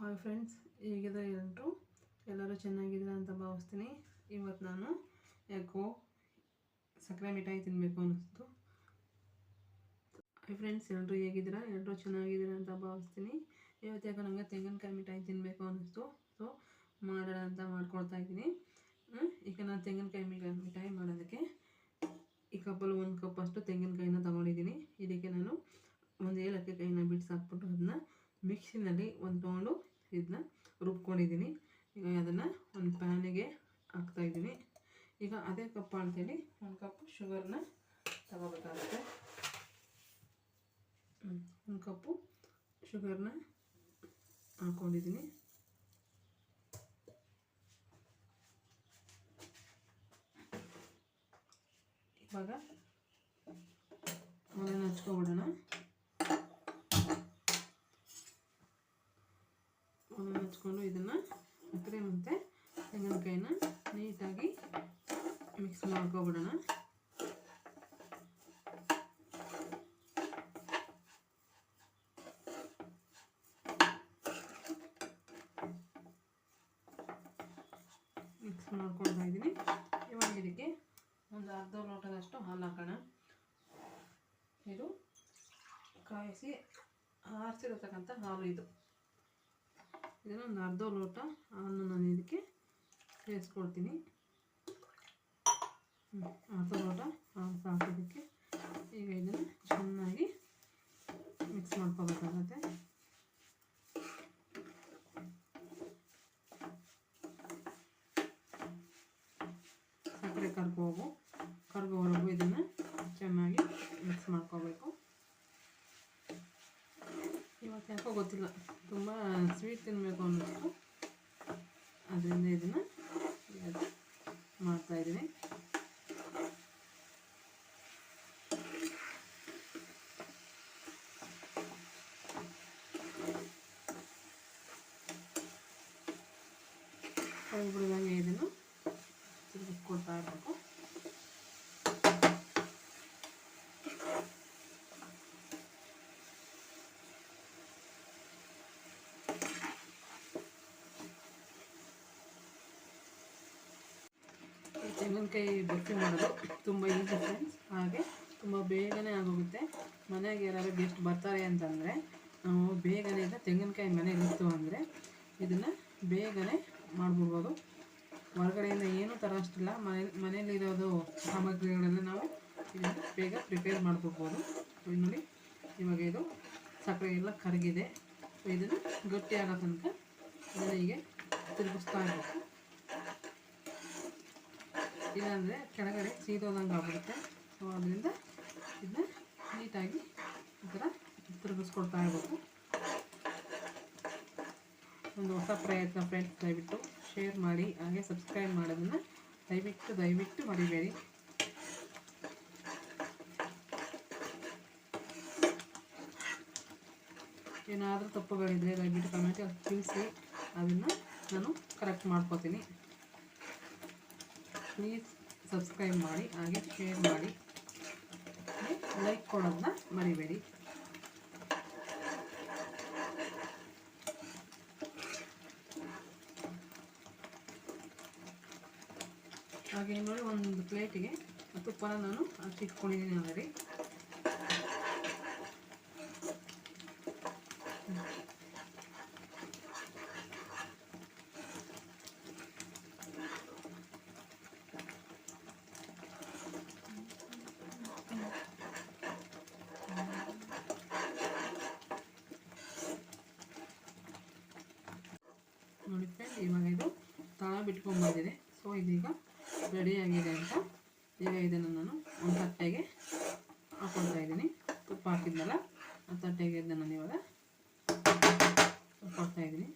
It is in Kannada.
ಹಾಯ್ ಫ್ರೆಂಡ್ಸ್, ಹೇಗಿದೆ ಎಲ್ಲರೂ? ಎಲ್ಲರೂ ಚೆನ್ನಾಗಿದ್ದೀರಾ ಅಂತ ಭಾವಿಸ್ತೀನಿ. ಇವತ್ತು ನಾನು ಯಾಕೋ ಸಕ್ಕರೆ ಮಿಠಾಯಿ ತಿನ್ನಬೇಕು ಅನ್ನಿಸ್ತು. ಹಾಯ್ ಫ್ರೆಂಡ್ಸ್, ಎಲ್ಲರೂ ಹೇಗಿದ್ದೀರಾ? ಎಲ್ಲರೂ ಚೆನ್ನಾಗಿದ್ದೀರಾ ಅಂತ ಭಾವಿಸ್ತೀನಿ. ಇವತ್ತು ಯಾಕೋ ನನಗೆ ತೆಂಗಿನಕಾಯಿ ಮಿಠಾಯಿ ತಿನ್ನಬೇಕು ಅನ್ನಿಸ್ತು. ಸೊ ಮಾಡೋಣ ಅಂತ ಮಾಡ್ಕೊಳ್ತಾ ಇದ್ದೀನಿ. ಈಗ ನಾನು ತೆಂಗಿನಕಾಯಿ ಮಿಠಾಯಿ ಮಾಡೋದಕ್ಕೆ ಈ ಕಪ್ಪಲ್ಲಿ 1 ಕಪ್ ಅಷ್ಟು ತೆಂಗಿನಕಾಯಿನ ತೊಗೊಂಡಿದ್ದೀನಿ. ಇದಕ್ಕೆ ನಾನು ಒಂದು ಏಲಕ್ಕಿ ಕಾಯಿನ ಬಿಡಿಸಿ ಹಾಕ್ಬಿಟ್ಟು ಅದನ್ನ ಮಿಕ್ಸಿನಲ್ಲಿ ತೊಗೊಂಡು ಇದನ್ನ ರುಬ್ಕೊಂಡಿದ್ದೀನಿ. ಈಗ ಅದನ್ನು ಒಂದು ಪ್ಯಾನಿಗೆ ಹಾಕ್ತಾಯಿದ್ದೀನಿ. ಈಗ ಅದೇ ಕಪ್ ಅಂತೇಳಿ 1 ಕಪ್ ಶುಗರ್ನ ತಗೋಬೇಕಾಗುತ್ತೆ. 1 ಕಪ್ಪು ಶುಗರ್ನ ಹಾಕ್ಕೊಂಡಿದ್ದೀನಿ. ಇವಾಗ ಅದನ್ನು ಹಚ್ಕೊಬಿಡೋಣ. ಅದನ್ನು ಹಚ್ಕೊಂಡು ಇದನ್ನು ಸಕ್ಕರೆ ಮತ್ತು ತೆಂಗಿನಕಾಯಿನ ನೀಟಾಗಿ ಮಿಕ್ಸ್ ಮಾಡ್ಕೊಬಿಡೋಣ. ಮಿಕ್ಸ್ ಮಾಡ್ಕೊಳ್ತಾ ಇದ್ದೀನಿ. ಇವಾಗ ಇದಕ್ಕೆ ಒಂದು ಅರ್ಧ ಲೋಟದಷ್ಟು ಹಾಲು ಹಾಕೋಣ. ಇದು ಕಾಯಿಸಿ ಆರಿಸಿರತಕ್ಕಂಥ ಹಾಲು ಇದು. ಇದನ್ನು ಒಂದು ಅರ್ಧ ಲೋಟ ಹಾಲನ್ನು ನಾನು ಇದಕ್ಕೆ ಸೇರಿಸ್ಕೊಳ್ತೀನಿ. ಅರ್ಧ ಲೋಟ ಹಾಲು ಸಾಕೋದಕ್ಕೆ. ಈಗ ಇದನ್ನು ಚೆನ್ನಾಗಿ ಮಿಕ್ಸ್ ಮಾಡ್ಕೋಬೇಕಾಗತ್ತೆ. ಸಕ್ಕರೆ ಕರ್ಗೋವರೆಗೂ ಇದನ್ನು ಚೆನ್ನಾಗಿ ಮಿಕ್ಸ್ ಮಾಡ್ಕೋಬೇಕು. ಇವತ್ತು ಯಾಕೋ ಗೊತ್ತಿಲ್ಲ, ತುಂಬ ಸ್ವೀಟ್ ತಿನ್ನಬೇಕು ಅನ್ನಿಸ್ತು. ಅದರಿಂದ ಇದನ್ನು ಮಾಡ್ತಾಯಿದ್ದೀನಿ. ಕೈ ಬಿಡದಂಗೆ ಇದನ್ನು ತಿರುಗಿಸ್ಕೊಳ್ತಾ ಇರಬೇಕು. ತೆಂಗಿನಕಾಯಿ ಬರ್ಫಿ ಮಾಡೋದು ತುಂಬ ಈಸಿ ಫ್ರೆಂಡ್ಸ್. ಹಾಗೆ ತುಂಬ ಬೇಗನೆ ಆಗೋಗುತ್ತೆ. ಮನೆಗೆ ಯಾರಾದ್ರು ಗೆಸ್ಟ್ ಬರ್ತಾರೆ ಅಂತಂದರೆ ನಾವು ಬೇಗನೆ ಈಗ ತೆಂಗಿನಕಾಯಿ ಮನೆಯಲ್ಲಿತ್ತು ಅಂದರೆ ಇದನ್ನು ಬೇಗನೆ ಮಾಡಿಬಿಡ್ಬೋದು. ಹೊರಗಡೆಯಿಂದ ಏನೂ ತರೋಷ್ಟಿಲ್ಲ. ಮನೆಯಲ್ಲಿರೋದು ಸಾಮಗ್ರಿಗಳೆಲ್ಲ ನಾವು ಇದನ್ನು ಬೇಗ ಪ್ರಿಪೇರ್ ಮಾಡ್ಕೊಳ್ಬೋದು. ನೋಡಿ, ಇವಾಗ ಇದು ಸಕ್ಕರೆ ಎಲ್ಲ ಕರಗಿದೆ. ಇದನ್ನು ಗಟ್ಟಿ ಆಗೋ ತನಕ ಇದನ್ನು ಹೀಗೆ ತಿರುಗಿಸ್ತಾ ಇರಬೇಕು. ಇಲ್ಲಾಂದರೆ ಕೆಳಗಡೆ ಸೀದೋದಂಗೆ ಆಗ್ಬಿಡುತ್ತೆ. ಸೊ ಅದರಿಂದ ಇದನ್ನ ನೀಟಾಗಿ ಈ ಥರ ತಿರುಗಿಸ್ಕೊಳ್ತಾ ಇರಬೇಕು. ಒಂದು ಹೊಸ ಪ್ರಯತ್ನ ಫ್ರೆಂಡ್ಸ್. ದಯವಿಟ್ಟು ಶೇರ್ ಮಾಡಿ, ಹಾಗೆ ಸಬ್ಸ್ಕ್ರೈಬ್ ಮಾಡೋದನ್ನು ದಯವಿಟ್ಟು ಮರಿಬೇಡಿ. ಏನಾದರೂ ತಪ್ಪುಗಳಿದ್ದರೆ ದಯವಿಟ್ಟು ಕಮೆಂಟಲ್ಲಿ ತಿಳಿಸಿ. ಅದನ್ನು ನಾನು ಕರೆಕ್ಟ್ ಮಾಡ್ಕೋತೀನಿ. ಪ್ಲೀಸ್ ಸಬ್ಸ್ಕ್ರೈಬ್ ಮಾಡಿ, ಹಾಗೆ ಶೇರ್ ಮಾಡಿ, ಲೈಕ್ ಕೊಡೋದನ್ನ ಮರಿಬೇಡಿ. ಹಾಗೆ ನೋಡಿ, ಒಂದು ಪ್ಲೇಟಿಗೆ ತುಪ್ಪನ ನಾನು ಹಚ್ಚಿಟ್ಕೊಂಡಿದ್ದೀನಿ ಆಲ್ರೆಡಿ. ನೋಡಿ ಫ್ರೆಂಡ್, ಇವಾಗ ಇದು ತಳ ಬಿಟ್ಕೊಂಡ್ಬಂದಿದೆ. ಸೊ ಇದೀಗ ರೆಡಿಯಾಗಿದೆ ಅಂತ ಈಗ ಇದನ್ನು ನಾನು ಒಂದು ತಟ್ಟೆಗೆ ಹಾಕ್ಕೊಳ್ತಾ ಇದ್ದೀನಿ. ತುಪ್ಪ ಹಾಕಿದ್ನಲ್ಲ ಆ ತಟ್ಟೆಗೆ ಇದನ್ನು ನಾನು ಇವಾಗ ಹಾಕ್ಕೊಳ್ತಾ ಇದ್ದೀನಿ.